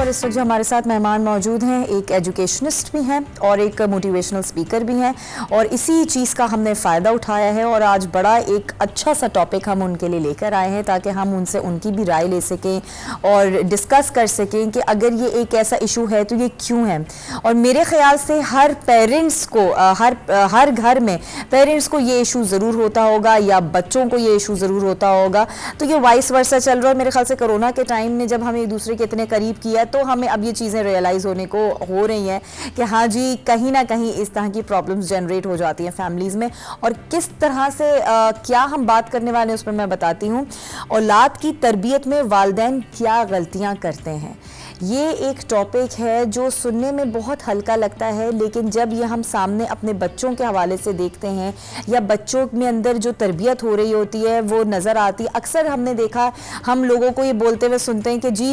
और इस वक्त जो हमारे साथ मेहमान मौजूद हैं, एक एजुकेशनिस्ट भी हैं और एक मोटिवेशनल स्पीकर भी हैं, और इसी चीज़ का हमने फ़ायदा उठाया है और आज बड़ा एक अच्छा सा टॉपिक हम उनके लिए लेकर आए हैं ताकि हम उनसे उनकी भी राय ले सकें और डिस्कस कर सकें कि अगर ये एक ऐसा इशू है तो ये क्यों है। और मेरे ख्याल से हर पेरेंट्स को हर घर में पेरेंट्स को ये इशू ज़रूर होता होगा या बच्चों को ये इशू ज़रूर होता होगा। तो ये वाइस वर्सा चल रहा है। मेरे ख्याल से कोरोना के टाइम ने जब हम एक दूसरे के इतने करीब किया तो हमें अब ये चीज़ें रियलाइज़ होने को हो रही हैं कि हाँ जी, कहीं ना कहीं इस तरह की प्रॉब्लम्स जनरेट हो जाती हैं फैमिलीज़ में। और किस तरह से क्या हम बात करने वाले हैं उस पर मैं बताती हूँ। औलाद की तरबियत में वालिदैन क्या गलतियाँ करते हैं, ये एक टॉपिक है जो सुनने में बहुत हल्का लगता है, लेकिन जब ये हम सामने अपने बच्चों के हवाले से देखते हैं या बच्चों में अंदर जो तरबियत हो रही होती है वो नज़र आती है। अक्सर हमने देखा, हम लोगों को ये बोलते हुए सुनते हैं कि जी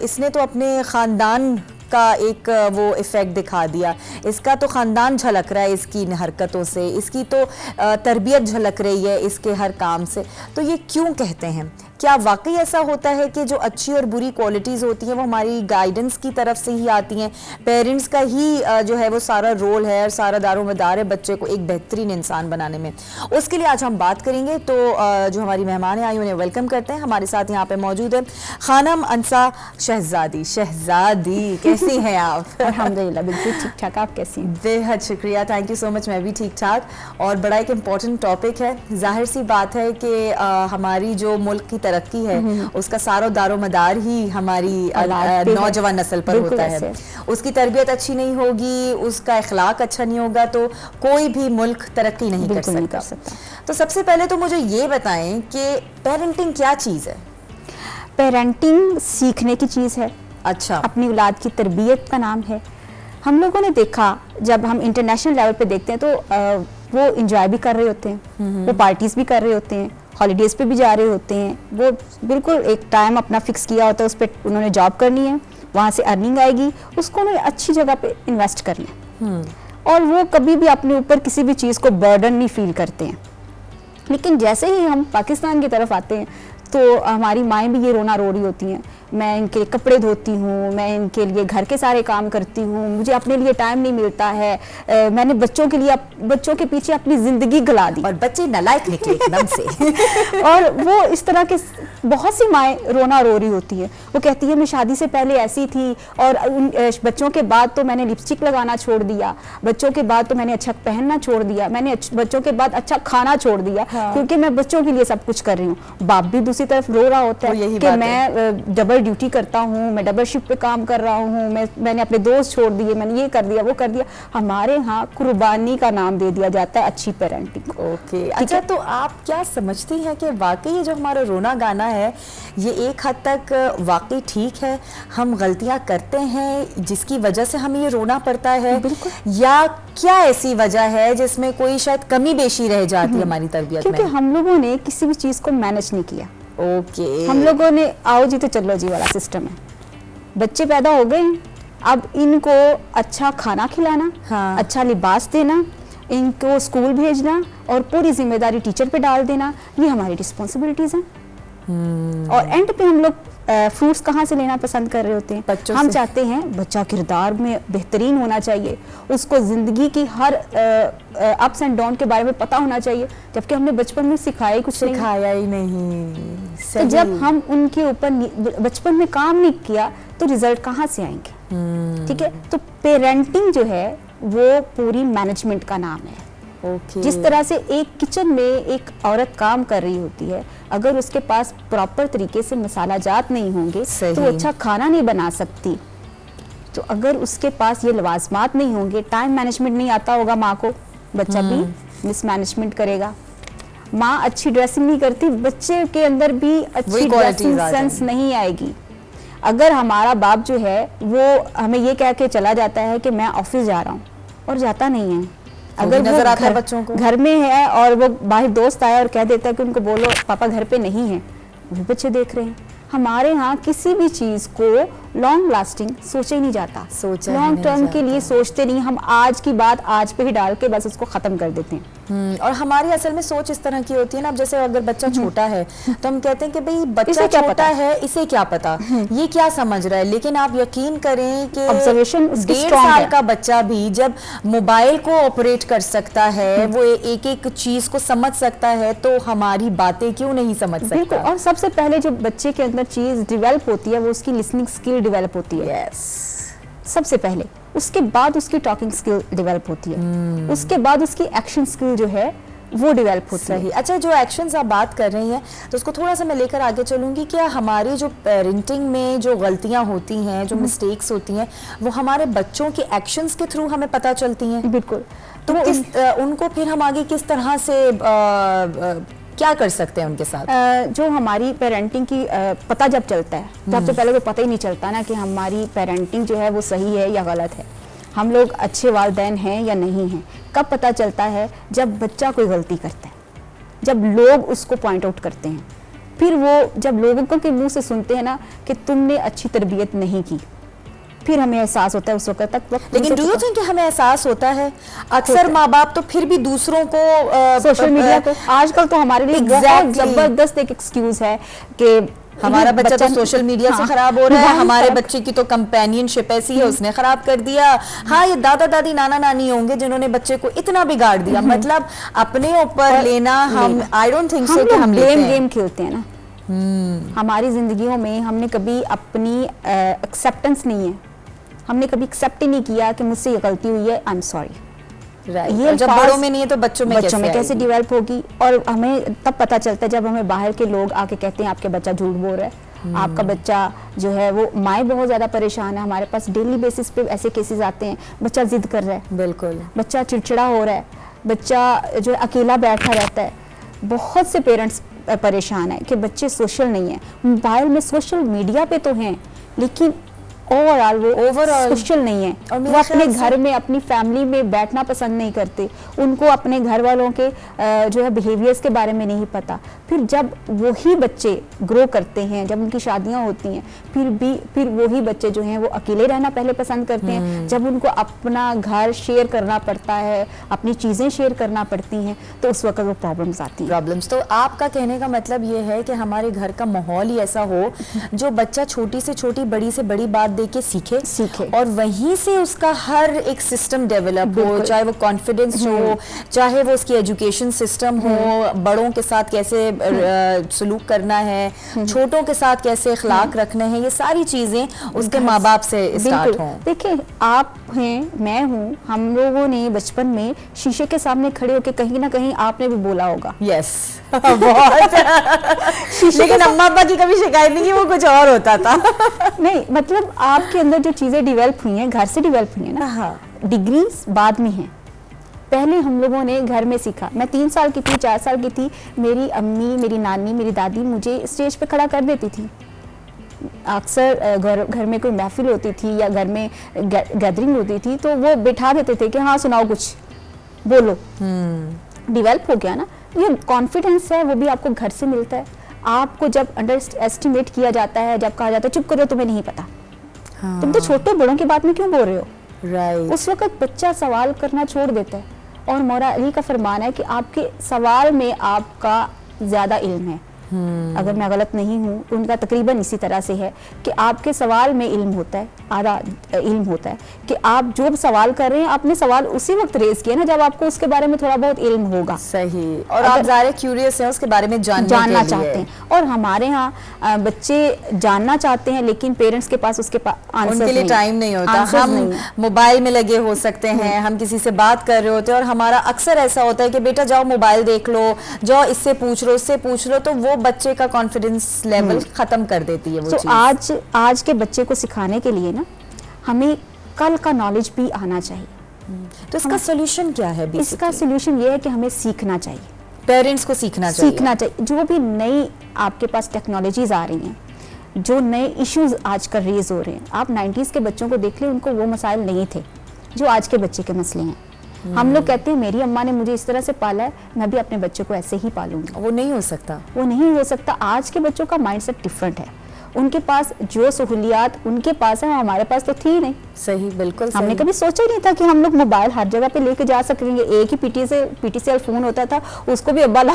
इसने तो अपने ख़ानदान का एक वो इफ़ेक्ट दिखा दिया, इसका तो ख़ानदान झलक रहा है इसकी हरकतों से, इसकी तो तरबियत झलक रही है इसके हर काम से। तो ये क्यों कहते हैं? क्या वाकई ऐसा होता है कि जो अच्छी और बुरी क्वालिटीज़ होती हैं वो हमारी गाइडेंस की तरफ से ही आती हैं? पेरेंट्स का ही जो है वो सारा रोल है और सारा दारोमदार है बच्चे को एक बेहतरीन इंसान बनाने में। उसके लिए आज हम बात करेंगे। तो जो हमारी मेहमान आई उन्हें वेलकम करते हैं। हमारे साथ यहाँ पे मौजूद है खानम अंसा शहजादी। शहजादी, कैसी हैं आप? अल्हम्दुलिल्लाह बिल्कुल ठीक ठाक, आप कैसी हैं? बेहद शुक्रिया, थैंक यू सो मच। मैं भी ठीक ठाक। और बड़ा एक इम्पॉर्टेंट टॉपिक है। जाहिर सी बात है कि हमारी जो मुल्क की तरक्की है उसका सारा दारोमदार ही हमारी नौजवान नस्ल पर होता है। उसकी तरबियत अच्छी नहीं होगी, उसका इखलाक अच्छा नहीं होगा तो कोई भी मुल्क तरक्की नहीं कर सकता। तो सबसे पहले तो मुझे ये बताएं कि पेरेंटिंग क्या चीज़ है? पेरेंटिंग सीखने की चीज़ है। अच्छा, अपनी औलाद की तरबियत का नाम है। हम लोगों ने देखा, जब हम इंटरनेशनल लेवल पे देखते हैं तो वो इंजॉय भी कर रहे होते हैं, वो पार्टीज भी कर रहे होते हैं, हॉलीडेज पे भी जा रहे होते हैं। वो बिल्कुल एक टाइम अपना फिक्स किया होता है, उस पर उन्होंने जॉब करनी है, वहाँ से अर्निंग आएगी, उसको उन्होंने अच्छी जगह पे इन्वेस्ट करना है और वो कभी भी अपने ऊपर किसी भी चीज़ को बर्डन नहीं फील करते हैं। लेकिन जैसे ही हम पाकिस्तान की तरफ आते हैं तो हमारी माएँ भी ये रोना रो रही होती हैं, मैं इनके कपड़े धोती हूँ, मैं इनके लिए घर के सारे काम करती हूँ, मुझे अपने लिए टाइम नहीं मिलता है, मैंने बच्चों के पीछे अपनी ज़िंदगी गला दी और बच्चे नालायक निकले एकदम से। और वो इस तरह के बहुत सी माएँ रोना रो रही होती है। वो कहती है मैं शादी से पहले ऐसी थी और बच्चों के बाद तो मैंने लिपस्टिक लगाना छोड़ दिया, बच्चों के बाद तो मैंने अच्छा पहनना छोड़ दिया, मैंने बच्चों के बाद अच्छा खाना छोड़ दिया, क्योंकि मैं बच्चों के लिए सब कुछ कर रही हूँ। बाप भी दूसरी तरफ रो रहा होता है कि मैं डबल ड्यूटी करता हूँ, मैं डबल शिफ्ट पे काम कर रहा हूँ, मैंने अपने दोस्त छोड़ दिए, मैंने ये कर दिया वो कर दिया। हमारे यहाँ कुर्बानी का नाम दे दिया जाता है अच्छी पेरेंटिंग को। ओके, अच्छा, तो आप क्या समझती हैं कि वाकई ये जो हमारा रोना गाना है ये एक हद तक वाकई ठीक है? हम गलतियाँ करते हैं जिसकी वजह से हमें ये रोना पड़ता है, या क्या ऐसी वजह है जिसमें कोई शायद कमी बेशी रह जाती है हमारी तरबियत में? क्योंकि हम लोगों ने किसी भी चीज़ को मैनेज नहीं किया। ओके, हम लोगों ने आओ जी तो चलो जी वाला सिस्टम है। बच्चे पैदा हो गए, अब इनको अच्छा खाना खिलाना, अच्छा लिबास देना, इनको स्कूल भेजना और पूरी जिम्मेदारी टीचर पे डाल देना, ये हमारी रिस्पॉन्सिबिलिटीज हैं। और एंड पे हम लोग फ्रूट्स कहाँ से लेना पसंद कर रहे होते हैं? हम चाहते हैं बच्चा किरदार में बेहतरीन होना चाहिए, उसको ज़िंदगी की हर अप्स एंड डाउन के बारे में पता होना चाहिए, जबकि हमने बचपन में सिखाया ही नहीं। तो जब हम उनके ऊपर बचपन में काम नहीं किया तो रिजल्ट कहाँ से आएंगे? ठीक है, तो पेरेंटिंग जो है वो पूरी मैनेजमेंट का नाम है। जिस तरह से एक किचन में एक औरत काम कर रही होती है, अगर उसके पास प्रॉपर तरीके से मसाला जात नहीं होंगे तो अच्छा खाना नहीं बना सकती। तो अगर उसके पास ये लवाजमात नहीं होंगे, टाइम मैनेजमेंट नहीं आता होगा माँ को, बच्चा भी मिसमैनेजमेंट करेगा। माँ अच्छी ड्रेसिंग नहीं करती, बच्चे के अंदर भी अच्छी ड्रेसिंग सेंस नहीं आएगी। अगर हमारा बाप जो है वो हमें ये कह के चला जाता है कि मैं ऑफिस जा रहा हूँ और जाता नहीं है, अगर नजर आता है बच्चों को घर में है और वो बाहर दोस्त आया और कह देता है कि उनको बोलो पापा घर पे नहीं है, वो बच्चे देख रहे हैं। हमारे यहाँ किसी भी चीज़ को लॉन्ग लास्टिंग सोचा ही नहीं जाता, सोचा ही लॉन्ग नहीं टर्म के जाता। लिए सोचते नहीं, हम आज की बात आज पे ही डाल के बस उसको खत्म कर देते हैं। और हमारी असल में सोच इस तरह की होती है ना, अब जैसे अगर बच्चा छोटा है तो हम कहते हैं कि भाई बच्चा इसे क्या छोटा पता है, इसे क्या पता, ये क्या समझ रहा है। लेकिन आप यकीन करें कि Observation उसकी 1.5 strong साल है। का बच्चा भी जब मोबाइल को ऑपरेट कर सकता है, वो एक एक चीज को समझ सकता है, तो हमारी बातें क्यों नहीं समझ बिल्कुल। सकता। और सबसे पहले जो बच्चे के अंदर चीज डिवेलप होती है वो उसकी लिसनिंग स्किल डिवेलप होती है, यस, सबसे पहले। उसके बाद उसकी टॉकिंग स्किल डेवलप होती है, उसके बाद उसकी एक्शन स्किल जो है वो डेवलप होती है। सही। अच्छा, जो एक्शंस आप बात कर रही हैं तो उसको थोड़ा सा मैं लेकर आगे चलूंगी। क्या हमारी जो पेरेंटिंग में जो गलतियां होती हैं, जो मिस्टेक्स होती हैं, वो हमारे बच्चों के एक्शंस के थ्रू हमें पता चलती हैं? बिल्कुल। तो उनको फिर हम आगे किस तरह से क्या कर सकते हैं उनके साथ? जो हमारी पेरेंटिंग की पता जब चलता है, सबसे पहले तो पता ही नहीं चलता ना कि हमारी पेरेंटिंग जो है वो सही है या गलत है, हम लोग अच्छे वालिदैन हैं या नहीं हैं। कब पता चलता है? जब बच्चा कोई गलती करता है, जब लोग उसको पॉइंट आउट करते हैं, फिर वो जब लोगों के मुंह से सुनते हैं ना कि तुमने अच्छी तरबियत नहीं की, फिर हमें एहसास होता है उस वक्त तक। लेकिन डू यू थिंक कि हमें एहसास होता है? अक्सर माँ बाप तो फिर भी दूसरों को सोशल मीडिया को आजकल तो हमारे लिए बहुत जबरदस्त एक एक्सक्यूज है कि हमारा बच्चा तो सोशल मीडिया से खराब हो रहा है, हमारे बच्चे की तो कंपेनियनशिप ऐसी है, उसने खराब कर दिया। हाँ, ये दादा दादी नाना नानी होंगे जिन्होंने बच्चे को इतना बिगाड़ दिया। मतलब अपने ऊपर लेना, हम आई डोंट थिंक सो कि हम गेम खेलते हैं ना। हमारी जिंदगियों में हमने कभी अपनी एक्सेप्टेंस नहीं है, हमने कभी एक्सेप्ट ही नहीं किया कि मुझसे ये गलती हुई है, आई एम सॉरी। ये जब बड़ों में नहीं है तो बच्चों में कैसे डेवलप होगी? और हमें तब पता चलता है जब हमें बाहर के लोग आके कहते हैं आपके बच्चा झूठ बोल रहा है, आपका बच्चा जो है वो, माएँ बहुत ज्यादा परेशान है। हमारे पास डेली बेसिस पे ऐसे केसेस आते हैं, बच्चा जिद कर रहा है, बिल्कुल, बच्चा चिड़चिड़ा हो रहा है, बच्चा जो है अकेला बैठा रहता है। बहुत से पेरेंट्स परेशान है कि बच्चे सोशल नहीं है, मोबाइल में सोशल मीडिया पे तो हैं लेकिन ओवरऑल सोशल नहीं है, और वो अपने घर में अपनी फैमिली में बैठना पसंद नहीं करते, उनको अपने घर वालों के जो है बिहेवियर्स के बारे में नहीं पता। फिर जब वही बच्चे ग्रो करते हैं, जब उनकी शादियां होती हैं, फिर वही बच्चे जो हैं वो अकेले रहना पहले पसंद करते हैं। जब उनको अपना घर शेयर करना पड़ता है, अपनी चीज़ें शेयर करना पड़ती हैं, तो उस वक्त वो प्रॉब्लम्स आती हैं। तो आपका कहने का मतलब ये है कि हमारे घर का माहौल ही ऐसा हो जो बच्चा छोटी से छोटी, बड़ी से बड़ी बात देख के सीखे और वहीं से उसका हर एक सिस्टम डेवलप हो, चाहे वो कॉन्फिडेंस हो, चाहे वो उसकी एजुकेशन सिस्टम हो, बड़ों के साथ कैसे सलूक करना है, छोटों के साथ कैसे अखलाक रखने हैं, ये सारी चीजें उसके माँ बाप से स्टार्ट हों। देखिए, आप हैं, मैं हूँ, हम लोगों ने बचपन में शीशे के सामने खड़े होकर कहीं ना कहीं आपने भी बोला होगा, यस बहुत लेकिन अम्मा अब्बा की कभी शिकायत नहीं की, वो कुछ और होता था। नहीं, मतलब आपके अंदर जो चीजें डेवलप हुई हैं घर से डेवलप हुई हैं ना। हाँ। डिग्रीज बाद में हैं, पहले हम लोगों ने घर में सीखा। मैं 3 साल की थी, 4 साल की थी, मेरी अम्मी, मेरी नानी, मेरी दादी मुझे स्टेज पे खड़ा कर देती थी। अक्सर घर में कोई महफिल होती थी या घर में गैदरिंग होती थी तो वो बिठा देते थे कि हाँ सुनाओ, कुछ बोलो। डेवलप हो गया ना। ये कॉन्फिडेंस है, वो भी आपको घर से मिलता है। आपको जब अंडर एस्टिमेट किया जाता है, जब कहा जाता है चुप करो, तुम्हें नहीं पता, हाँ। तुम तो छोटे बड़ों की बात में क्यों बोल रहे हो, राइट। उस वक्त बच्चा सवाल करना छोड़ देता है। और मौला अली का फरमान है कि आपके सवाल में आपका ज्यादा इल्म है। अगर मैं गलत नहीं हूँ, उनका तकरीबन इसी तरह से है कि आपके सवाल में इल्म होता है, आधा इल्म होता है कि आप जो सवाल कर रहे हैं, आपने सवाल उसी वक्त रेज किया ना जब आपको उसके बारे में थोड़ा बहुत इल्म होगा। सही। और आप ज़्यादा क्यूरियस हैं, उसके बारे में जानना चाहते हैं। और हमारे यहाँ बच्चे जानना चाहते हैं लेकिन पेरेंट्स के पास उसके आंसर उनके लिए टाइम नहीं होता। हम मोबाइल में लगे हो सकते हैं, हम किसी से बात कर रहे होते हैं और हमारा अक्सर ऐसा होता है कि बेटा जाओ मोबाइल देख लो, जाओ इससे पूछ लो, उससे पूछ लो, तो वो बच्चे का कॉन्फिडेंस लेवल खत्म कर देती है वो चीज़। आज के बच्चे को सिखाने के लिए ना हमें कल का नॉलेज भी आना चाहिए। तो इसका सोल्यूशन क्या है? इसका सोल्यूशन ये है कि हमें सीखना चाहिए, पेरेंट्स को सीखना चाहिए। जो भी नई आपके पास टेक्नोलॉजीज आ रही हैं, जो नए इश्यूज आजकल रेज हो रहे हैं, आप 90s के बच्चों को देख लें, उनको वो मसाइल नहीं थे जो आज के बच्चे के मसले हैं। हम लोग कहते हैं मेरी अम्मा ने मुझे इस तरह से पाला है, मैं भी अपने बच्चों को ऐसे ही पालूंगी। वो नहीं हो सकता, वो नहीं हो सकता। आज के बच्चों का माइंडसेट डिफरेंट है, उनके पास जो सहूलियात उनके पास है हमारे पास तो थी नहीं। सही, बिल्कुल हमने सही। कभी सोचा ही नहीं था कि हम लोग मोबाइल हर जगह पे लेके जा सकेंगे। एक ही पीटीसीएल फोन होता था, उसको भी अब्बा ला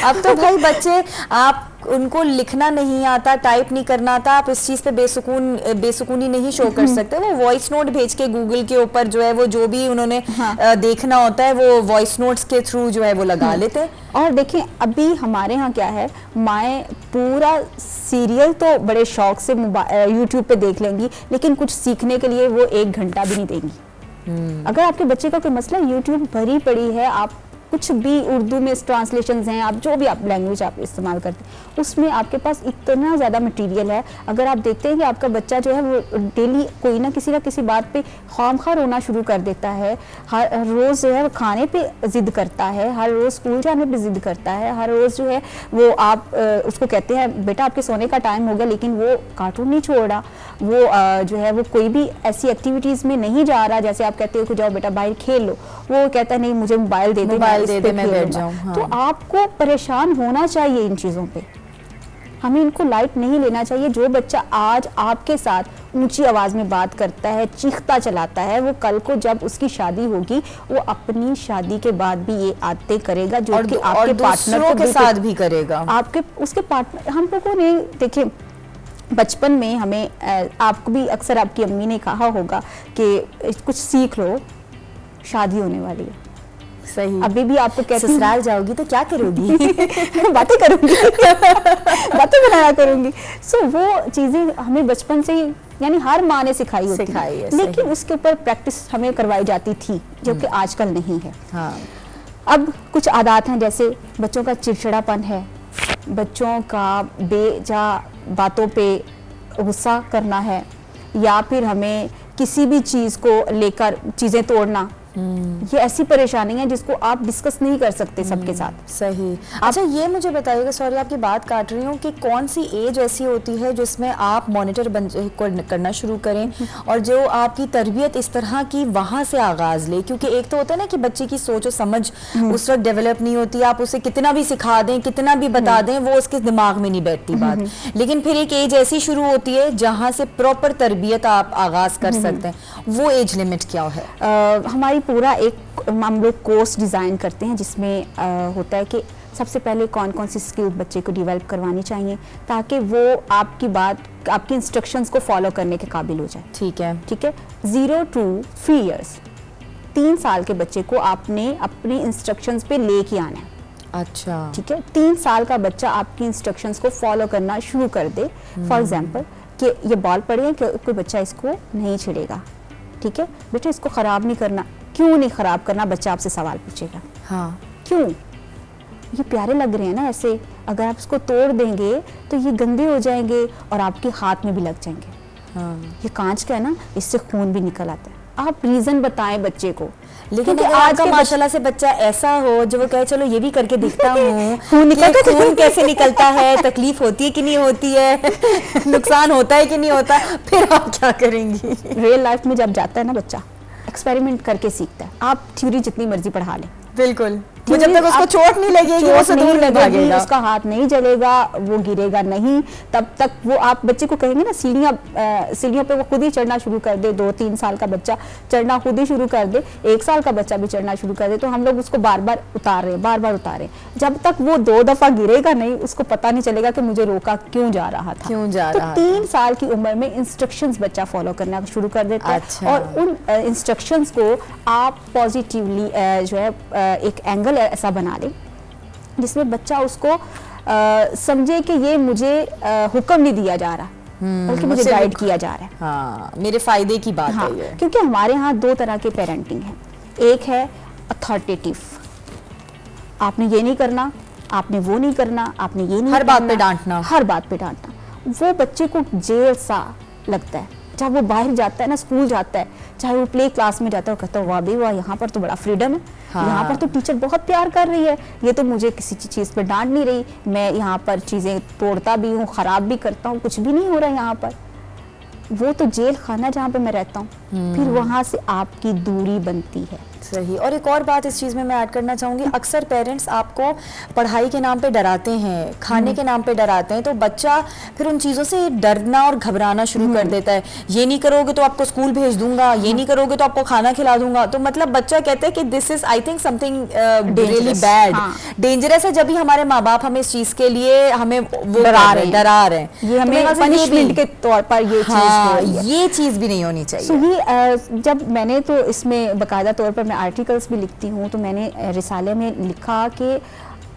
अब तो भाई बच्चे, आप उनको लिखना नहीं आता, टाइप नहीं करना आता, आप इस चीज पे बेसुकूनी नहीं शो कर सकते। वो वॉइस नोट भेज के गूगल के ऊपर जो है वो जो भी उन्होंने देखना होता है वो वॉइस नोट्स के थ्रू जो है वो लगा लेते हैं। और देखें अभी हमारे यहाँ क्या है, माएँ पूरा सीरियल तो बड़े शौक से यूट्यूब पे देख लेंगी, लेकिन कुछ सीखने के लिए वो 1 घंटा भी नहीं देंगी। अगर आपके बच्चे का कोई मसला, यूट्यूब भरी पड़ी है, आप कुछ भी उर्दू में ट्रांसलेशंस हैं, आप जो भी आप लैंग्वेज आप इस्तेमाल करते हैं उसमें आपके पास इतना ज़्यादा मटेरियल है। अगर आप देखते हैं कि आपका बच्चा जो है वो डेली कोई ना किसी बात पे ख्वामखा रोना शुरू कर देता है, हर रोज़ जो है वो खाने पे ज़िद करता है, हर रोज़ स्कूल जाने पे ज़िद करता है, हर रोज़ जो है वो आप उसको कहते हैं बेटा आपके सोने का टाइम हो गया, लेकिन वो कार्टून नहीं छोड़ रहा, वो जो है वो कोई भी ऐसी एक्टिविटीज़ में नहीं जा रहा। जैसे आप कहते हो कि जाओ बेटा बाहर खेल लो, वो कहता है नहीं मुझे मोबाइल दे दे मैं बैठ जाऊं। हाँ। तो आपको परेशान होना चाहिए इन चीज़ों पे, हमें इनको लाइट नहीं लेना चाहिए। जो बच्चा आज आपके साथ ऊंची आवाज में बात करता है, चीखता चलाता है, वो कल को जब उसकी शादी होगी वो अपनी शादी के बाद भी ये आदतें करेगा, जो कि आपके पार्टनर के साथ भी करेगा। आपके उसके पार्टनर, हम लोगों ने देखे बचपन में हमें, आपको भी अक्सर आपकी अम्मी ने कहा होगा कि कुछ सीख लो, शादी होने वाली है। सही। अभी भी आपको कहती हूँ ससुराल जाओगी तो क्या करोगी? बातें करूंगी बातें बनाया करूंगी। सो वो चीजें हमें बचपन से ही, यानी हर माँ ने सिखाई होती है, लेकिन उसके ऊपर प्रैक्टिस हमें करवाई जाती थी, जो कि आजकल नहीं है। हाँ। अब कुछ आदत हैं, जैसे बच्चों का चिड़चिड़ापन है, बच्चों का बेजा बातों पे गुस्सा करना है, या फिर हमें किसी भी चीज़ को लेकर चीज़ें तोड़ना, ये ऐसी परेशानी है जिसको आप डिस्कस नहीं कर सकते सबके साथ। सही। अच्छा ये मुझे बताइएगा, सॉरी आपकी बात काट रही हूँ, कि कौन सी एज ऐसी होती है जिसमें आप मॉनिटर करना शुरू करें और जो आपकी तरबियत इस तरह की वहाँ से आगाज ले? क्योंकि एक तो होता है ना कि बच्चे की सोच और समझ उस वक्त डेवलप नहीं होती, आप उसे कितना भी सिखा दें, कितना भी बता दें, वो उसके दिमाग में नहीं बैठती बात। लेकिन फिर एक एज ऐसी शुरू होती है जहाँ से प्रॉपर तरबियत आप आगाज कर सकते हैं, वो एज लिमिट क्या है? हमारी पूरा एक हम लोग कोर्स डिज़ाइन करते हैं, जिसमें होता है कि सबसे पहले कौन कौन सी स्किल बच्चे को डेवलप करवानी चाहिए, ताकि वो आपकी बात, आपकी इंस्ट्रक्शंस को फॉलो करने के काबिल हो जाए। ठीक है, ठीक है। 0 to 3 years, 3 साल के बच्चे को आपने अपनी इंस्ट्रक्शंस पे लेके आना है। अच्छा, ठीक है। 3 साल का बच्चा आपकी इंस्ट्रक्शंस को फॉलो करना शुरू कर दे। फॉर एग्जाम्पल कि ये बॉल पड़ी है, कि कोई बच्चा इसको नहीं छेड़ेगा, ठीक है बेटा, इसको ख़राब नहीं करना। क्यों नहीं ख़राब करना? बच्चा आपसे सवाल पूछेगा। हाँ, क्यों? ये प्यारे लग रहे हैं ना ऐसे, अगर आप इसको तोड़ देंगे तो ये गंदे हो जाएंगे और आपके हाथ में भी लग जाएंगे। हाँ। ये कांच का है ना, इससे खून भी निकल आता है। आप रीज़न बताएं बच्चे को। लेकिन अगर आपका माशाल्लाह से बच्चा ऐसा हो जो वो कहे चलो ये भी करके दिखता हूँ, खून कैसे निकलता है, तकलीफ होती है कि नहीं होती है, नुकसान होता है कि नहीं होता, फिर आप क्या करेंगी? रियल लाइफ में जब जाता है ना बच्चा, एक्सपेरिमेंट करके सीखता है। आप थ्योरी जितनी मर्जी पढ़ा लें, बिल्कुल, वो जब तक उसको चोट नहीं लगेगी, वो से दूर नहीं भागेगा, उसका हाथ नहीं जलेगा, वो गिरेगा नहीं, तब तक वो, आप बच्चे को कहेंगे ना सीढ़ियों पे वो खुद ही चढ़ना शुरू कर दे, 2-3 साल का बच्चा चढ़ना खुद ही शुरू कर दे, 1 साल का बच्चा भी चढ़ना शुरू कर दे, तो हम लोग उसको बार बार उतार रहे। जब तक वो 2 दफा गिरेगा नहीं, उसको पता नहीं चलेगा कि मुझे रोका क्यों जा रहा था। तो 3 साल की उम्र में इंस्ट्रक्शंस बच्चा फॉलो करना शुरू कर देता है, और उन इंस्ट्रक्शंस को आप पॉजिटिवली जो है एक एंगल ऐसा बना लें जिसमें बच्चा उसको समझे कि ये मुझे हुक्म नहीं दिया जा रहा, बल्कि मुझे गाइड किया जा रहा है। हाँ, मेरे फायदे की बात है ये। क्योंकि हमारे यहाँ 2 तरह के पेरेंटिंग है। एक है अथॉरिटेटिव, आपने ये नहीं करना, आपने वो नहीं करना, आपने ये नहीं, हर बात पे डांटना, हर बात पे डांटना। वो बच्चे को जेल सा लगता है। जब वो बाहर जाता है ना, स्कूल जाता है, चाहे वो प्ले क्लास में जाता है, वो कहता है वाह भी वाह, यहाँ पर तो बड़ा फ्रीडम है। हाँ। यहाँ पर तो टीचर बहुत प्यार कर रही है, ये तो मुझे किसी चीज़ पर डांट नहीं रही, मैं यहाँ पर चीज़ें तोड़ता भी हूँ, ख़राब भी करता हूँ, कुछ भी नहीं हो रहा है यहाँ पर। वो तो जेल खाना जहाँ पे मैं रहता हूँ। फिर वहाँ से आपकी दूरी बनती है। सही। और एक और बात इस चीज़ में मैं ऐड करना चाहूँगी, अक्सर पेरेंट्स आपको पढ़ाई के नाम पे डराते हैं, खाने के नाम पे डराते हैं, तो बच्चा फिर उन चीज़ों से डरना और घबराना शुरू कर देता है। ये नहीं करोगे तो आपको स्कूल भेज दूंगा, ये नहीं करोगे तो आपको खाना खिला दूंगा। तो मतलब बच्चा कहता है कि this is I think something really bad, dangerous है, जब भी हमारे माँ बाप हमें इस चीज़ के लिए हमें वो डरा रहे हैं, ये हमें पनिशमेंट के तौर पर ये चीज़ भी नहीं होनी चाहिए। जब मैंने तो इसमें बाकायदा तौर पर मैं आर्टिकल्स भी लिखती हूँ, तो मैंने रिसाले में लिखा कि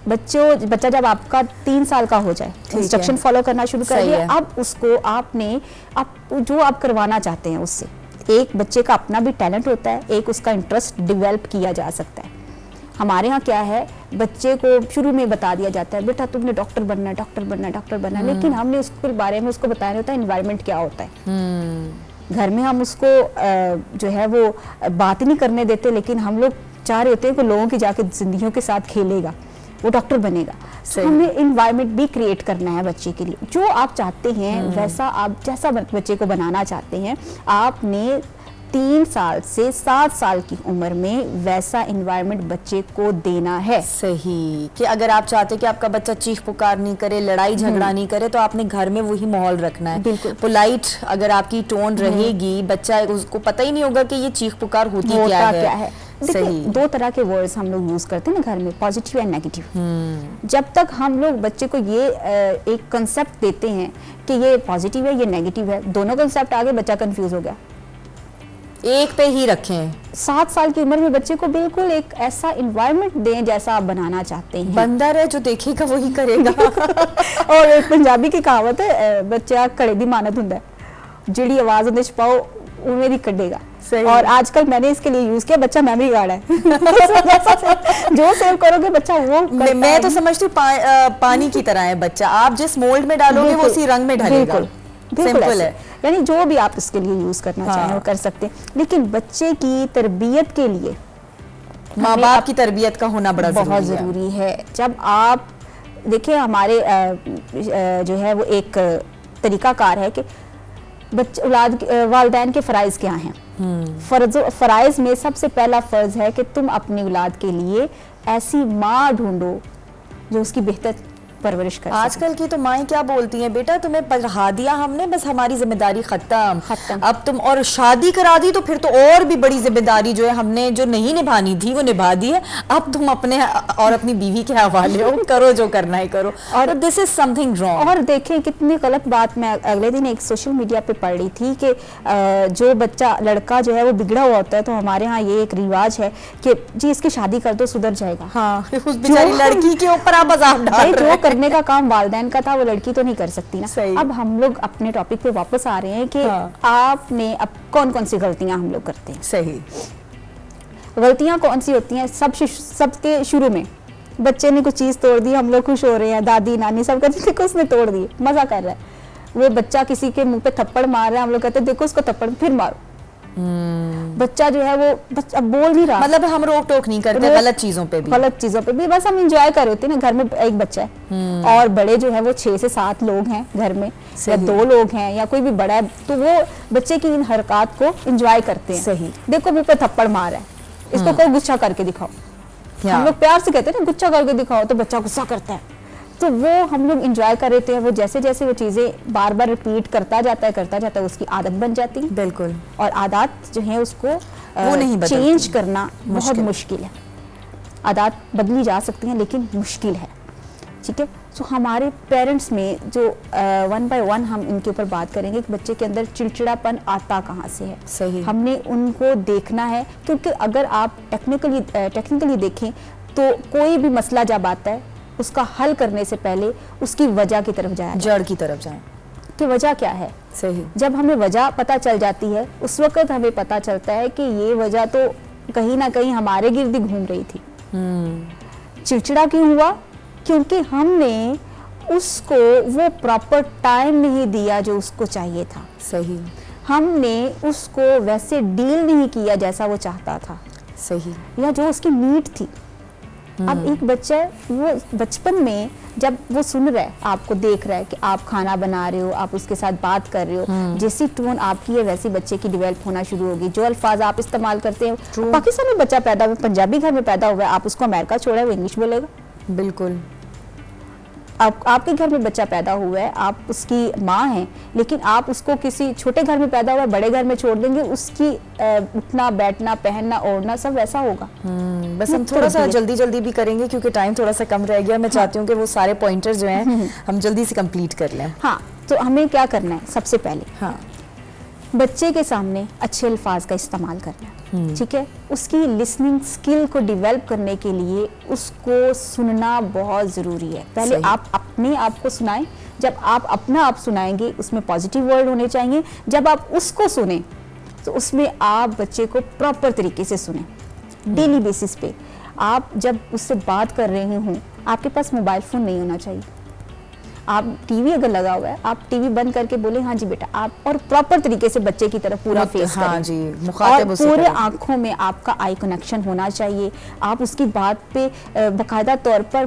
बच्चा जब आपका 3 साल का हो जाए, इंस्ट्रक्शन फॉलो करना शुरू कर दिया, अब उसको आप जो आप करवाना चाहते हैं उससे, एक बच्चे का अपना भी टैलेंट होता है, एक उसका इंटरेस्ट डेवलप किया जा सकता है। हमारे यहाँ क्या है, बच्चे को शुरू में बता दिया जाता है बेटा तुमने डॉक्टर बनना है, डॉक्टर बनना है, डॉक्टर बनना है, लेकिन हमने उसके बारे में उसको बताया नहीं होता एनवायरनमेंट क्या होता है। घर में हम उसको जो है वो बात नहीं करने देते, लेकिन हम लोग चाह रहे होते हैं कि लोगों की जाके जिंदगियों के साथ खेलेगा, वो डॉक्टर बनेगा। हमें एनवायरनमेंट भी क्रिएट करना है बच्चे के लिए, जो आप चाहते हैं वैसा आप जैसा बच्चे को बनाना चाहते हैं, आपने 3 साल से 7 साल की उम्र में वैसा एनवायरनमेंट बच्चे को देना है। सही, कि अगर आप चाहते कि आपका बच्चा चीख पुकार नहीं करे, लड़ाई झगड़ा नहीं करे, तो आपने घर में वही माहौल रखना है। बिल्कुल पोलाइट अगर आपकी टोन रहेगी, बच्चा उसको पता ही नहीं होगा कि ये चीख पुकार होती क्या है। देखिए 2 तरह के वर्ड्स हम लोग यूज करते हैं ना घर में, पॉजिटिव एंड नेगेटिव। जब तक हम लोग बच्चे को ये एक कंसेप्ट देते हैं कि ये पॉजिटिव है ये नेगेटिव है, दोनों कंसेप्ट आगे बच्चा कंफ्यूज हो गया, एक पे ही रखें। 7 साल की उम्र में बच्चे को बिल्कुल एक ऐसा एनवायरनमेंट दें जैसा आप बनाना चाहते हैं। बंदर है जो देखेगा वही करेगा। और एक पंजाबी की कहावत है, बच्चा कड़े दी मानत हुंदा है, जिहड़ी आवाज उहदे च पाओ उवें दी कढेगा। और आजकल मैंने इसके लिए यूज किया, बच्चा मेमोरी कार्ड है। जो सेव करोगे बच्चा वो करता मैं तो समझती हूँ पानी की तरह है बच्चा, आप जिस मोल्ड में डालोगे वो उसी रंग में ढलेगा। सिंपल है, यानी जो भी आप इसके लिए यूज करना चाहें वो कर सकते हैं, लेकिन बच्चे की तरबियत के लिए माँ बाप की तरबियत का होना बहुत जरूरी है। जब आप देखिए हमारे जो है वो एक तरीकाकार है कि वालिदैन के फ़राइज़ क्या हैं। फ़राइज़ में सबसे पहला फ़र्ज़ है कि तुम अपनी औलाद के लिए ऐसी माँ ढूंढो जो उसकी बेहतर परवरिश कर। आजकल की तो माएँ क्या बोलती हैं, बेटा तुम्हें पढ़ा दिया हमने, बस हमारी जिम्मेदारी खत्म, अब तुम और शादी करा दी तो फिर तो और भी बड़ी जिम्मेदारी जो है हमने जो नहीं निभानी थी वो निभा दी है, अब तुम अपने और अपनी बीवी के हवाले हो, करो जो करना है करो। और दिस इज समथिंग रॉन्ग। और देखें कितनी गलत बात मैं अगले दिन एक सोशल मीडिया पे पढ़ रही थी कि जो बच्चा लड़का जो है वो बिगड़ा हुआ होता है, तो हमारे यहाँ ये एक रिवाज है कि जी इसकी शादी कर दो सुधर जाएगा। हाँ, उस बेचारी लड़की के ऊपर आप अज़ाब डाल रहे हैं। करने का काम वालिदैन का था, वो लड़की तो नहीं कर सकती ना। अब हम लोग अपने टॉपिक पे वापस आ रहे हैं कि आपने अब कौन कौन सी गलतियां हम लोग करते हैं। सही, गलतियां कौन सी होती हैं? सबके शुरू में बच्चे ने कुछ चीज तोड़ दी, हम लोग खुश हो रहे हैं, दादी नानी सब कहते देखो उसने तोड़ दी, मजा कर रहा है। वो बच्चा किसी के मुंह पे थप्पड़ मार रहा है, हम लोग कहते देखो उसको थप्पड़ फिर मारो। बच्चा जो है वो अब बोल नहीं रहा, मतलब हम रोक टोक नहीं करते गलत चीजों पे भी, बस हम इंजॉय कर रहे होते हैं ना। घर में एक बच्चा है और बड़े जो है वो 6 से 7 लोग हैं घर में, या 2 लोग हैं या कोई भी बड़ा है, तो वो बच्चे की इन हरकत को इंजॉय करते हैं। सही, देखो मुंह पे थप्पड़ मार रहा है, इसको कोई गुस्सा करके दिखाओ। हम लोग प्यार से कहते हैं ना गुस्सा करके दिखाओ, तो बच्चा गुस्सा करता है, तो वो हम लोग इंजॉय कर रहे हैं। वो जैसे जैसे वो चीज़ें बार बार रिपीट करता जाता है, उसकी आदत बन जाती है। बिल्कुल, और आदत जो है उसको वो नहीं चेंज करना बहुत मुश्किल है। आदत बदली जा सकती हैं लेकिन मुश्किल है, ठीक है। तो हमारे पेरेंट्स में जो 1 by 1 हम इनके ऊपर बात करेंगे कि बच्चे के अंदर चिड़चिड़ापन आता कहाँ से है। सही, हमने उनको देखना है, क्योंकि अगर आप टेक्निकली देखें तो कोई भी मसला जब आता है उसका हल करने से पहले उसकी वजह की तरफ जाए, जड़ की तरफ जाए कि वजह क्या है। सही, जब हमें वजह पता चल जाती है उस वक्त हमें पता चलता है कि ये वजह तो कहीं ना कहीं हमारे गिर्द घूम रही थी। चिड़चिड़ा क्यों हुआ? क्योंकि हमने उसको वो प्रॉपर टाइम नहीं दिया जो उसको चाहिए था। सही, हमने उसको वैसे डील नहीं किया जैसा वो चाहता था। सही, या जो उसकी नीड थी। अब एक बच्चा वो बचपन में जब वो सुन रहा है, आपको देख रहा है कि आप खाना बना रहे हो, आप उसके साथ बात कर रहे हो, जैसी टोन आपकी है वैसी बच्चे की डेवलप होना शुरू होगी। जो अल्फाज आप इस्तेमाल करते हैं, पाकिस्तान में बच्चा पैदा हुआ, पंजाबी घर में पैदा हुआ है, आप उसको अमेरिका छोड़ा है वो इंग्लिश बोलेगा। बिल्कुल। आपके घर में बच्चा पैदा हुआ है, आप उसकी माँ हैं, लेकिन आप उसको किसी छोटे घर में पैदा हुआ है, बड़े घर में छोड़ देंगे, उसकी उठना बैठना पहनना ओढ़ना सब वैसा होगा। बस हम थोड़ा सा जल्दी भी करेंगे क्योंकि टाइम थोड़ा सा कम रह गया। मैं चाहती हूँ कि वो सारे पॉइंटर्स जो हैं हम जल्दी से कंप्लीट कर लें। हाँ, तो हमें क्या करना है, सबसे पहले हाँ, बच्चे के सामने अच्छे अल्फाज का इस्तेमाल करना है, ठीक है। उसकी लिसनिंग स्किल को डेवलप करने के लिए उसको सुनना बहुत ज़रूरी है। पहले आप अपने आप को सुनाएं, जब आप अपना आप सुनाएंगे उसमें पॉजिटिव वर्ड होने चाहिए। जब आप उसको सुने तो उसमें आप बच्चे को प्रॉपर तरीके से सुने। डेली बेसिस पे आप जब उससे बात कर रहे हों, आपके पास मोबाइल फ़ोन नहीं होना चाहिए। आप टीवी अगर लगा हुआ है, आप टीवी बंद करके बोले हाँ जी बेटा आप, और प्रॉपर तरीके से बच्चे की तरफ पूरा फेस हाँ करें जी, और पूरे आंखों में आपका आई कनेक्शन होना चाहिए। आप उसकी बात पे बाकायदा तौर पर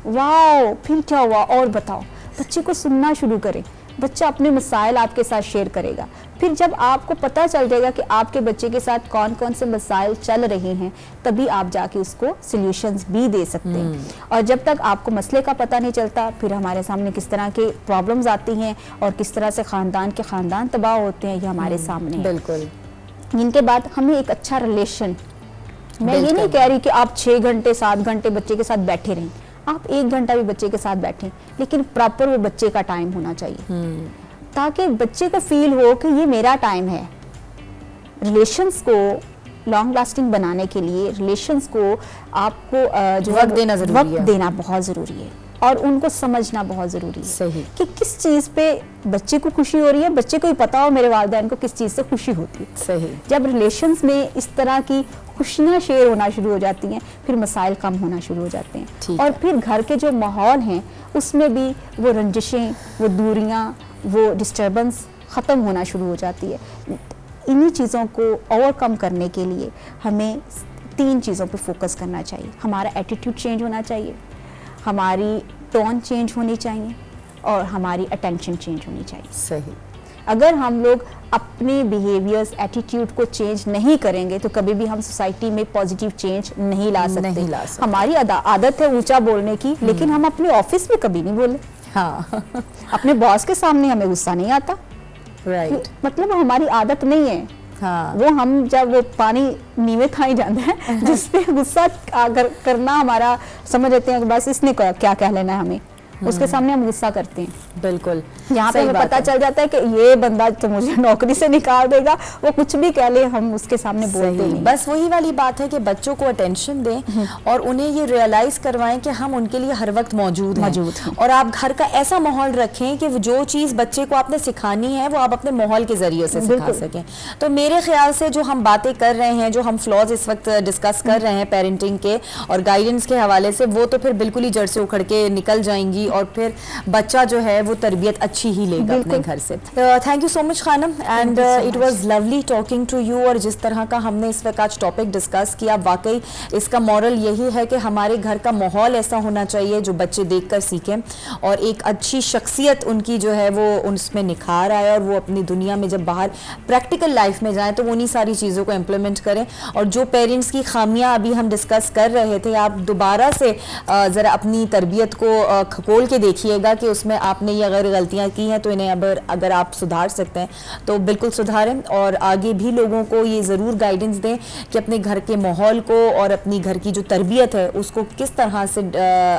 वाओ फिर क्या हुआ और बताओ, बच्चे को सुनना शुरू करें। बच्चा अपने मसाइल आपके साथ शेयर करेगा। फिर जब आपको पता चल जाएगा कि आपके बच्चे के साथ कौन कौन से मसाइल चल रहे हैं, तभी आप जाके उसको सॉल्यूशंस भी दे सकते हैं। और जब तक आपको मसले का पता नहीं चलता, फिर हमारे सामने किस तरह के प्रॉब्लम्स आती हैं और किस तरह से खानदान तबाह होते हैं, ये हमारे सामने है। बिल्कुल। इनके बाद हमें एक अच्छा रिलेशन, मैं ये नहीं कह रही कि आप 6 घंटे 7 घंटे बच्चे के साथ बैठे रहें, आप 1 घंटा भी बच्चे के साथ बैठें, लेकिन प्रॉपर वो बच्चे का टाइम होना चाहिए ताकि बच्चे को फील हो कि ये मेरा टाइम है। रिलेशंस को लॉन्ग लास्टिंग बनाने के लिए रिलेशंस को आपको जो वक्त देना जरूरी है, देना बहुत ज़रूरी है और उनको समझना बहुत ज़रूरी है। सही। कि किस चीज़ पे बच्चे को खुशी हो रही है, बच्चे को ही पता हो मेरे वालिदैन को किस चीज़ से खुशी होती है। सही। जब रिलेशंस में इस तरह की खुशियाँ शेयर होना शुरू हो जाती हैं, फिर मसाइल कम होना शुरू हो जाते हैं और फिर घर के जो माहौल हैं उसमें भी वो रंजिशें, वो दूरियाँ, वो डिस्टर्बेंस ख़त्म होना शुरू हो जाती है। इन्हीं चीज़ों को ओवरकम करने के लिए हमें 3 चीज़ों पे फोकस करना चाहिए। हमारा एटीट्यूड चेंज होना चाहिए, हमारी टोन चेंज होनी चाहिए और हमारी अटेंशन चेंज होनी चाहिए। सही। अगर हम लोग अपने बिहेवियर्स एटीट्यूड को चेंज नहीं करेंगे तो कभी भी हम सोसाइटी में पॉजिटिव चेंज नहीं ला सकते। हमारी आदत है ऊंचा बोलने की, लेकिन हम अपने ऑफिस में कभी नहीं बोले। हाँ। अपने बॉस के सामने हमें गुस्सा नहीं आता। राइट। मतलब हमारी आदत नहीं है। हाँ। वो हम जब वो पानी नीवे खाई जाते हैं जिसपे गुस्सा अगर करना हमारा समझ लेते हैं कि बस इसने क्या कह लेना है हमें, उसके सामने हम गुस्सा करते हैं। बिल्कुल। यहाँ पे हमें पता चल जाता है कि ये बंदा तो मुझे नौकरी से निकाल देगा, वो कुछ भी कह ले हम उसके सामने बोलते नहीं। बस वही वाली बात है कि बच्चों को अटेंशन दें और उन्हें ये रियलाइज करवाएं कि हम उनके लिए हर वक्त मौजूद हैं। और आप घर का ऐसा माहौल रखें कि जो चीज़ बच्चे को आपने सिखानी है वो आप अपने माहौल के जरिए से सिखा सकें। तो मेरे ख्याल से जो हम बातें कर रहे हैं, जो हम फ्लॉज इस वक्त डिस्कस कर रहे हैं पेरेंटिंग के और गाइडेंस के हवाले से, वो तो फिर बिल्कुल ही जड़ से उखड़ के निकल जाएंगी और फिर बच्चा जो है वो तरबियत अच्छी ही लेगा अपने घर से। Thank you so much Khanam and it was lovely talking to you. और जिस तरह का हमने इस वक्त आज टॉपिक डिस्कस किया, वाकई इसका मॉरल यही है कि हमारे घर का माहौल ऐसा होना चाहिए जो बच्चे देखकर सीखें और एक अच्छी शख्सियत उनकी जो है वो उसमें निखार आए और वो अपनी दुनिया में जब बाहर प्रैक्टिकल लाइफ में जाएं तो उन्हीं सारी चीज़ों को इम्प्लीमेंट करें। और जो पेरेंट्स की खामियां अभी हम डिस्कस कर रहे थे, आप दोबारा से ज़रा अपनी तरबियत को खकोल के देखिएगा कि उसमें आपने ये अगर गलतियाँ की हैं तो इन्हें अगर आप सुधार सकते हैं तो बिल्कुल सुधारें और आगे भी लोगों को ये ज़रूर गाइडेंस दें कि अपने घर के माहौल को और अपनी घर की जो तरबियत है उसको किस तरह से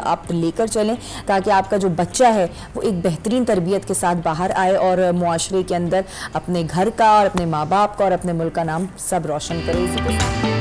आप लेकर चलें ताकि आपका जो बच्चा है वो एक बेहतरीन तरबियत के साथ बाहर आए और मुआशरे के अंदर अपने घर का और अपने माँ बाप का और अपने मुल्क का नाम सब रोशन करे।